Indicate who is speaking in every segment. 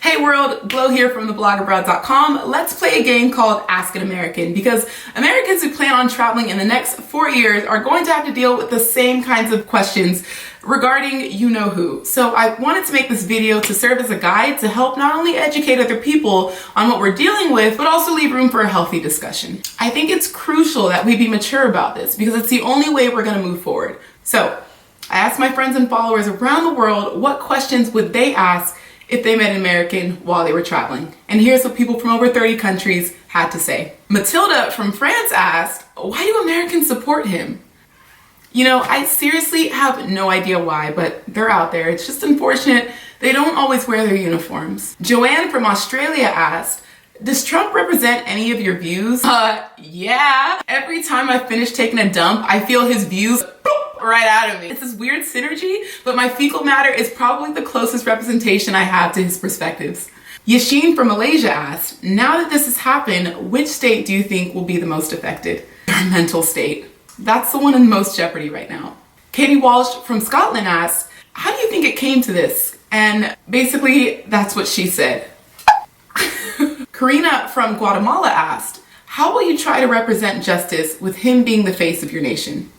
Speaker 1: Hey world, Glow here from theblogabroad.com. Let's play a game called Ask an American, because Americans who plan on traveling in the next 4 years are going to have to deal with the same kinds of questions regarding you-know-who. So I wanted to make this video to serve as a guide to help not only educate other people on what we're dealing with, but also leave room for a healthy discussion. I think it's crucial that we be mature about this because it's the only way we're going to move forward. So I asked my friends and followers around the world what questions would they ask if they met an American while they were traveling. And here's what people from over 30 countries had to say. Matilda from France asked, why do Americans support him? You know, I seriously have no idea why, but they're out there. It's just unfortunate they don't always wear their uniforms. Joanne from Australia asked, does Trump represent any of your views? Yeah. Every time I finish taking a dump, I feel his views right out of me. It's this weird synergy, but my fecal matter is probably the closest representation I have to his perspectives. Yashin from Malaysia asked, now that this has happened, which state do you think will be the most affected? Your mental state. That's the one in most jeopardy right now. Katie Walsh from Scotland asked, how do you think it came to this? And basically, that's what she said. Karina from Guatemala asked, how will you try to represent justice with him being the face of your nation?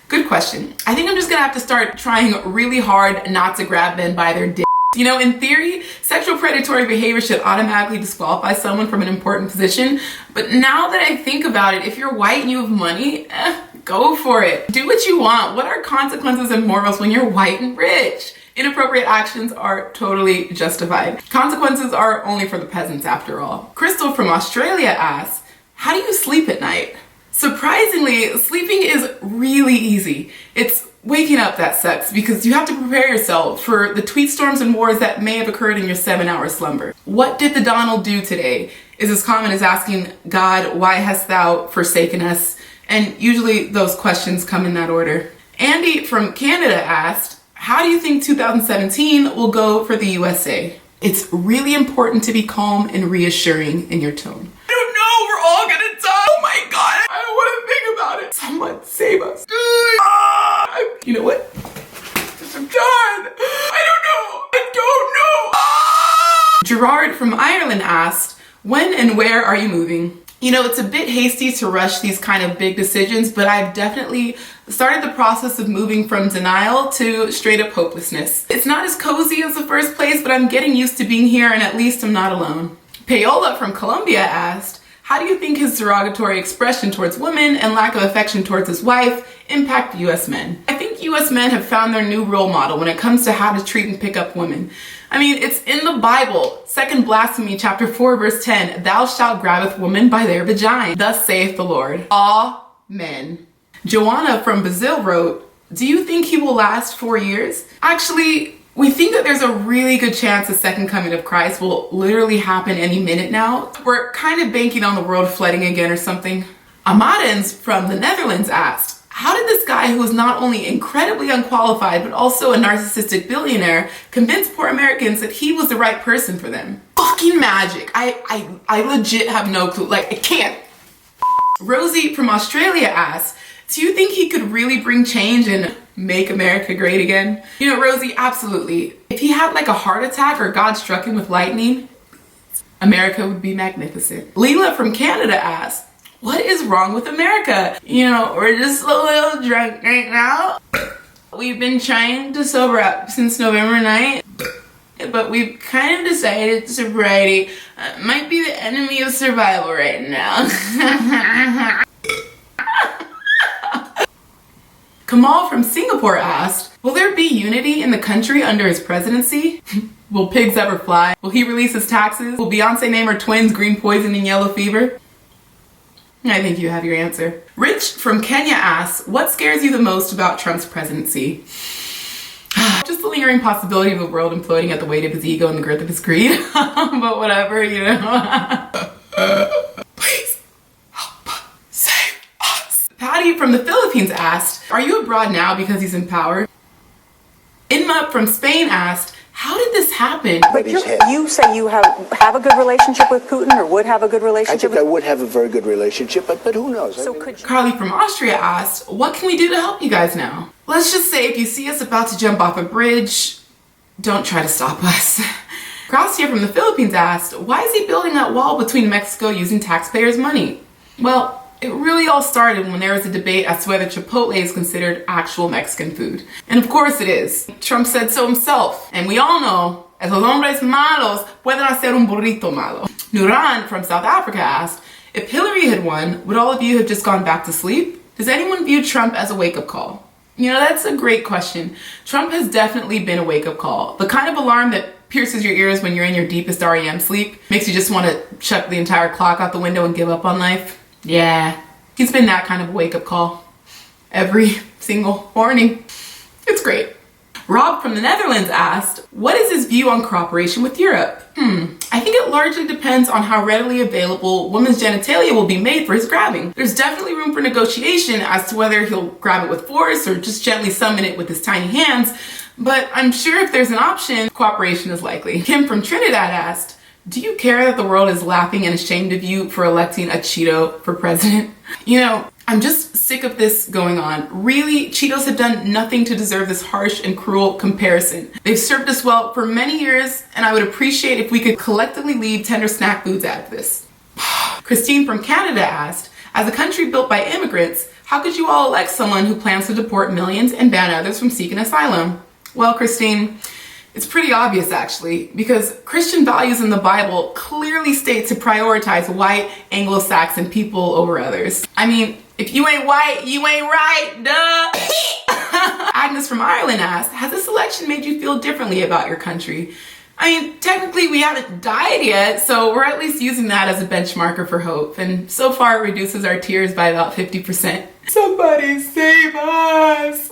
Speaker 1: Good question. I think I'm just gonna have to start trying really hard not to grab men by their dick. You know, in theory, sexual predatory behavior should automatically disqualify someone from an important position. But now that I think about it, if you're white and you have money, go for it. Do what you want. What are consequences and morals when you're white and rich? Inappropriate actions are totally justified. Consequences are only for the peasants after all. Crystal from Australia asks, how do you sleep at night? Surprisingly, sleeping is really easy. It's waking up that sucks because you have to prepare yourself for the tweet storms and wars that may have occurred in your 7-hour slumber. What did the Donald do today is as common as asking God, why hast thou forsaken us? And usually those questions come in that order. Andy from Canada asked, how do you think 2017 will go for the USA? It's really important to be calm and reassuring in your tone. I don't know, we're all gonna die. Oh my God, I don't want to think about it. Someone save us. You know what? I'm done. I don't know. Gerard from Ireland asked, when and where are you moving? You know, it's a bit hasty to rush these kind of big decisions, but I've definitely started the process of moving from denial to straight up hopelessness. It's not as cozy as the first place, but I'm getting used to being here and at least I'm not alone. Paola from Colombia asked, how do you think his derogatory expression towards women and lack of affection towards his wife impact US men? I think US men have found their new role model when it comes to how to treat and pick up women. I mean, it's in the Bible, 2 Blasphemy, chapter 4, verse 10, thou shalt grabbeth woman by their vagina. Thus saith the Lord. Amen. Joanna from Brazil wrote, do you think he will last 4 years? Actually, we think that there's a really good chance the second coming of Christ will literally happen any minute now. We're kind of banking on the world flooding again or something. Amadens from the Netherlands asked, how did this guy who is not only incredibly unqualified but also a narcissistic billionaire convince poor Americans that he was the right person for them? Fucking magic. I legit have no clue. Like, I can't. Rosie from Australia asks, do you think he could really bring change and make America great again? You know, Rosie, absolutely. If he had like a heart attack or God struck him with lightning, America would be magnificent. Leela from Canada asks, what is wrong with America? You know, we're just a little drunk right now. We've been trying to sober up since November 9th, but we've kind of decided sobriety might be the enemy of survival right now. Kamal from Singapore asked, will there be unity in the country under his presidency? Will pigs ever fly? Will he release his taxes? Will Beyonce name her twins green poison and yellow fever? I think you have your answer. Rich from Kenya asks, what scares you the most about Trump's presidency? Just the lingering possibility of the world imploding at the weight of his ego and the girth of his greed. But whatever, you know. Please help save us. Patty from the Philippines asked, are you abroad now because he's in power? Inma from Spain asked, how did this happen?
Speaker 2: But you say you have a good relationship with Putin, or would have a good relationship?
Speaker 3: I think I would have a very good relationship, but who knows?
Speaker 2: So could you...
Speaker 1: Carly from Austria asked, what can we do to help you guys now? Let's just say if you see us about to jump off a bridge, don't try to stop us. Gracia from the Philippines asked, why is he building that wall between Mexico using taxpayers' money? Well, it really all started when there was a debate as to whether Chipotle is considered actual Mexican food. And of course it is. Trump said so himself. And we all know, esos hombres malos pueden hacer un burrito malo. Nuran from South Africa asked, if Hillary had won, would all of you have just gone back to sleep? Does anyone view Trump as a wake-up call? You know, that's a great question. Trump has definitely been a wake-up call. The kind of alarm that pierces your ears when you're in your deepest REM sleep, makes you just want to chuck the entire clock out the window and give up on life. Yeah, he's been that kind of a wake-up call every single morning. It's great. Rob from the Netherlands asked, what is his view on cooperation with Europe? I think it largely depends on how readily available women's genitalia will be made for his grabbing. There's definitely room for negotiation as to whether he'll grab it with force or just gently summon it with his tiny hands, but I'm sure if there's an option, cooperation is likely. Kim from Trinidad asked, do you care that the world is laughing and ashamed of you for electing a Cheeto for president? You know, I'm just sick of this going on. Really, Cheetos have done nothing to deserve this harsh and cruel comparison. They've served us well for many years, and I would appreciate if we could collectively leave tender snack foods out of this. Christine from Canada asked, as a country built by immigrants, how could you all elect someone who plans to deport millions and ban others from seeking asylum? Well, Christine, it's pretty obvious actually, because Christian values in the Bible clearly state to prioritize white Anglo-Saxon people over others. I mean, if you ain't white, you ain't right, duh! Agnes from Ireland asked, has this election made you feel differently about your country? I mean, technically we haven't died yet, so we're at least using that as a benchmarker for hope, and so far it reduces our tears by about 50%. Somebody save us!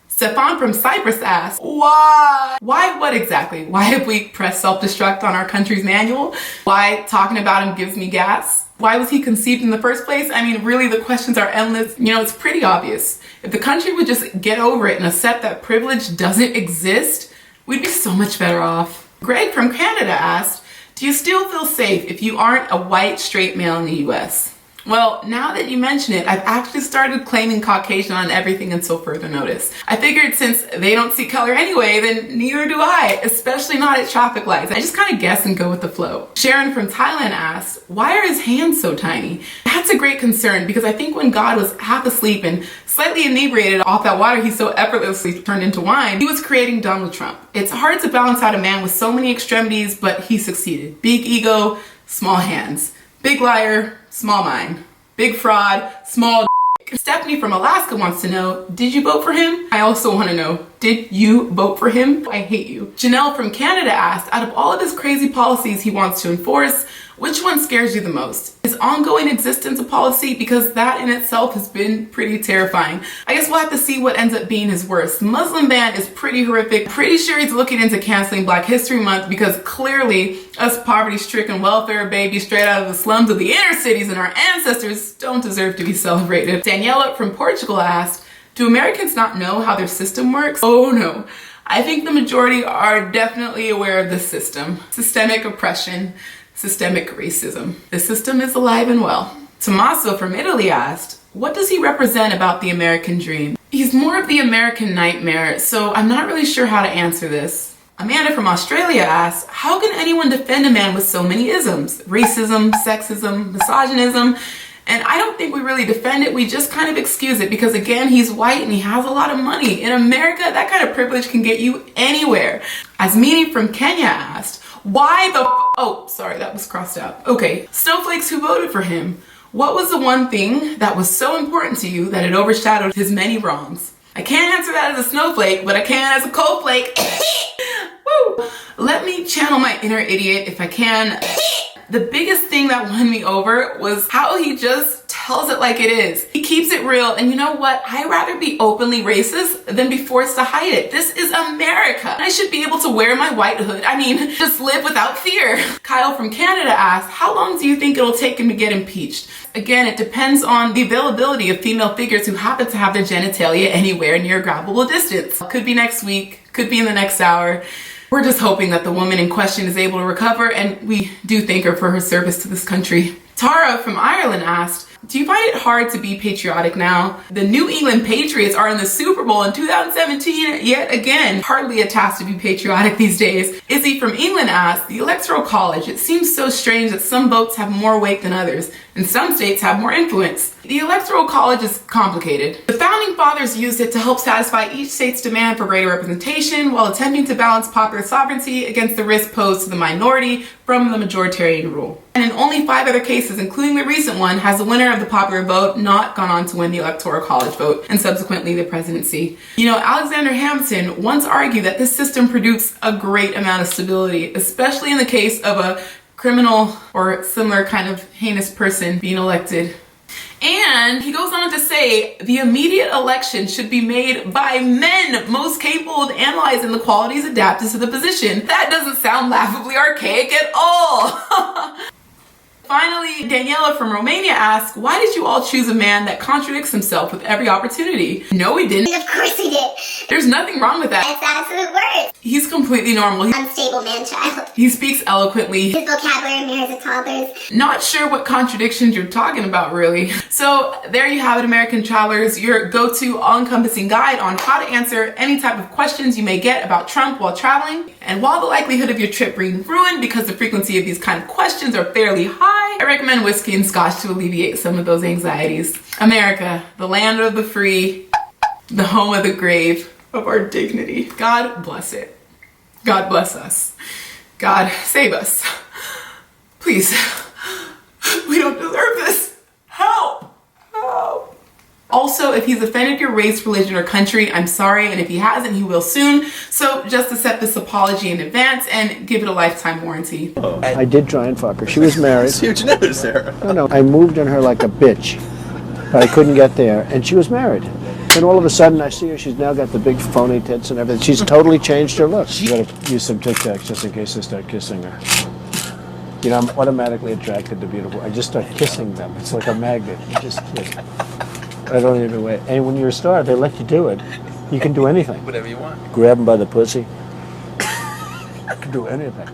Speaker 1: Stefan from Cyprus asked, why? Why what exactly? Why have we pressed self-destruct on our country's manual? Why talking about him gives me gas? Why was he conceived in the first place? I mean, really, the questions are endless. You know, it's pretty obvious. If the country would just get over it and accept that privilege doesn't exist, we'd be so much better off. Greg from Canada asked, do you still feel safe if you aren't a white straight male in the US? Well, now that you mention it, I've actually started claiming Caucasian on everything until further notice. I figured since they don't see color anyway, then neither do I, especially not at traffic lights. I just kind of guess and go with the flow. Sharon from Thailand asks, why are his hands so tiny? That's a great concern because I think when God was half asleep and slightly inebriated off that water he so effortlessly turned into wine, he was creating Donald Trump. It's hard to balance out a man with so many extremities, but he succeeded. Big ego, small hands. Big liar, small mind. Big fraud, small d***. Stephanie from Alaska wants to know, did you vote for him? I also want to know, did you vote for him? I hate you. Janelle from Canada asked, out of all of his crazy policies he wants to enforce, which one scares you the most? His ongoing existence of policy, because that in itself has been pretty terrifying. I guess we'll have to see what ends up being his worst. Muslim ban is pretty horrific. Pretty sure he's looking into canceling Black History Month because clearly us poverty-stricken welfare babies straight out of the slums of the inner cities and our ancestors don't deserve to be celebrated. Daniela from Portugal asked, do Americans not know how their system works? Oh no. I think the majority are definitely aware of the system. Systemic oppression. Systemic racism. The system is alive and well. Tommaso from Italy asked, what does he represent about the American dream? He's more of the American nightmare, so I'm not really sure how to answer this. Amanda from Australia asked, how can anyone defend a man with so many isms? Racism, sexism, misogynism, and I don't think we really defend it, we just kind of excuse it because again, he's white and he has a lot of money. In America, that kind of privilege can get you anywhere. Asmini from Kenya asked, why the oh, sorry, that was crossed out. Okay, snowflakes who voted for him. What was the one thing that was so important to you that it overshadowed his many wrongs? I can't answer that as a snowflake, but I can as a cold flake. Woo! Let me channel my inner idiot if I can. The biggest thing that won me over was how he just tells it like it is. He keeps it real, and you know what? I'd rather be openly racist than be forced to hide it. This is America. I should be able to wear my white hood. I mean, just live without fear. Kyle from Canada asked, how long do you think it'll take him to get impeached? Again, it depends on the availability of female figures who happen to have their genitalia anywhere near a grabbable distance. Could be next week, could be in the next hour. We're just hoping that the woman in question is able to recover, and we do thank her for her service to this country. Tara from Ireland asked, Do you find it hard to be patriotic now? The New England Patriots are in the Super Bowl in 2017 yet again. Hardly a task to be patriotic these days. Izzy from England asked, the Electoral College, it seems so strange that some votes have more weight than others, and some states have more influence. The Electoral College is complicated. The Founding Fathers used it to help satisfy each state's demand for greater representation while attempting to balance popular sovereignty against the risk posed to the minority from the majoritarian rule. And in only 5 other cases, including the recent one, has the winner of the popular vote not gone on to win the Electoral College vote and subsequently the presidency. You know, Alexander Hamilton once argued that this system produced a great amount of stability, especially in the case of a criminal or similar kind of heinous person being elected. And he goes on to say, the immediate election should be made by men most capable of analyzing the qualities adapted to the position. That doesn't sound laughably archaic at all. Finally, Daniela from Romania asks, why did you all choose a man that contradicts himself with every opportunity? No, we didn't.
Speaker 4: Of course he did.
Speaker 1: There's nothing wrong with that.
Speaker 4: That's absolute words.
Speaker 1: He's completely normal.
Speaker 4: Unstable man-child.
Speaker 1: He speaks eloquently.
Speaker 4: His vocabulary mirrors a toddler's.
Speaker 1: Not sure what contradictions you're talking about, really. So there you have it, American travelers, your go-to all-encompassing guide on how to answer any type of questions you may get about Trump while traveling. And while the likelihood of your trip being ruined because the frequency of these kind of questions are fairly high, I recommend whiskey and scotch to alleviate some of those anxieties. America, the land of the free, the home of the grave, of our dignity. God bless it. God bless us. God save us. Please. We don't deserve this. Help. Help. Also, if he's offended your race, religion, or country, I'm sorry, and if he hasn't, he will soon. So just accept this apology in advance and give it a lifetime warranty.
Speaker 3: I did try and fuck her. She was married.
Speaker 5: It's huge news, Sarah.
Speaker 3: No, I moved on her like a bitch, but I couldn't get there, and she was married. Then all of a sudden, I see her. She's now got the big phony tits and everything. She's totally changed her look. You gotta use some Tic Tacs just in case I start kissing her. You know, I'm automatically attracted to beautiful. I just start kissing them. It's like a magnet. You just kiss. I don't even wait. And when you're a star, they let you do it. You can do anything.
Speaker 5: Whatever you want.
Speaker 3: Grab them by the pussy. You can do anything.